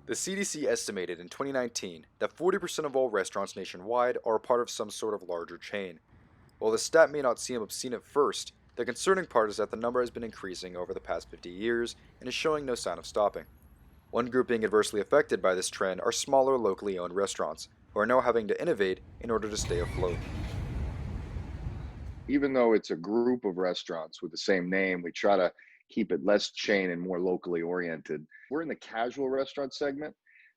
The CDC estimated in 2019 that 40% of all restaurants nationwide are a part of some sort of larger chain. While the stat may not seem obscene at first, the concerning part is that the number has been increasing over the past 50 years and is showing no sign of stopping. One group being adversely affected by this trend are smaller locally owned restaurants, who are now having to innovate in order to stay afloat. Even though it's a group of restaurants with the same name, we try to keep it less chain and more locally oriented. We're in the casual restaurant segment.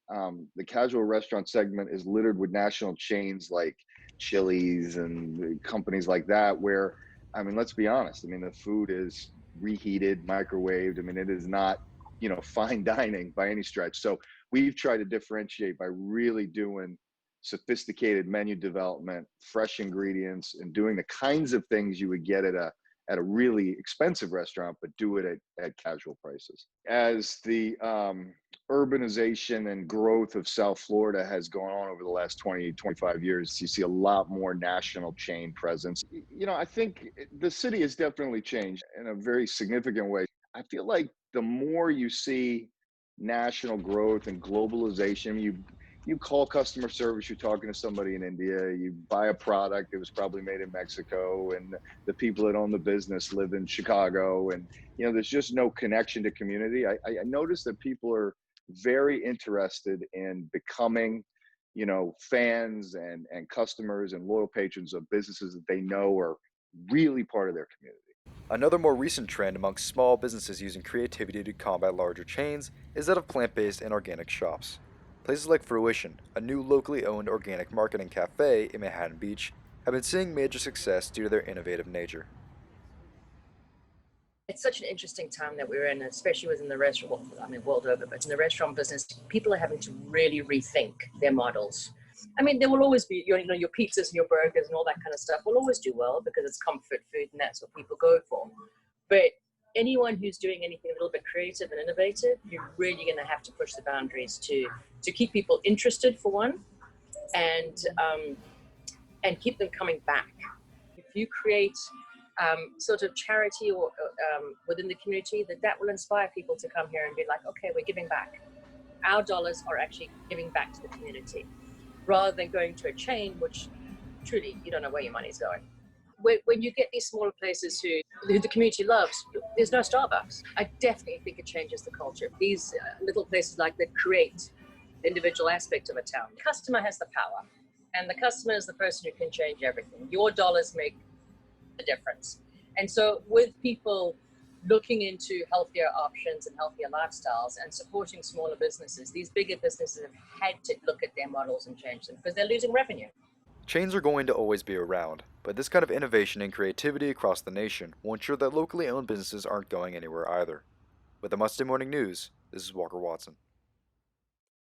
The casual restaurant segment is littered with national chains like Chili's and companies like that, where, I mean, let's be honest. I mean, the food is reheated, microwaved. I mean, it is not, fine dining by any stretch. So we've tried to differentiate by really doing sophisticated menu development, fresh ingredients, and doing the kinds of things you would get at a really expensive restaurant, but do it at casual prices. As the urbanization and growth of South Florida has gone on over the last 20, 25 years, you see a lot more national chain presence. I think the city has definitely changed in a very significant way. I feel like the more you see national growth and globalization, you call customer service, you're talking to somebody in India, you buy a product, it was probably made in Mexico, and the people that own the business live in Chicago, and there's just no connection to community. I noticed that people are very interested in becoming, fans and customers and loyal patrons of businesses that they know are really part of their community. Another more recent trend amongst small businesses using creativity to combat larger chains is that of plant-based and organic shops. Places like Fruition, a new locally owned organic marketing cafe in Manhattan Beach, have been seeing major success due to their innovative nature. It's such an interesting time that we're in, especially within the restaurant, well, I mean, world over, but in the restaurant business, people are having to really rethink their models. I mean, there will always be, your pizzas and your burgers and all that kind of stuff will always do well because it's comfort food and that's what people go for. But anyone who's doing anything a little bit creative and innovative, you're really going to have to push the boundaries to keep people interested, for one, and keep them coming back. If you create sort of charity or within the community, that will inspire people to come here and be like, okay, we're giving back. Our dollars are actually giving back to the community, rather than going to a chain, which truly you don't know where your money's going. When you get these smaller places who the community loves, there's no Starbucks. I definitely think it changes the culture. These little places like that create the individual aspect of a town. The customer has the power, and the customer is the person who can change everything. Your dollars make the difference. And so with people looking into healthier options and healthier lifestyles and supporting smaller businesses, these bigger businesses have had to look at their models and change them because they're losing revenue. Chains are going to always be around, but this kind of innovation and creativity across the nation will ensure that locally owned businesses aren't going anywhere either. With the Must Morning News, this is Walker Watson.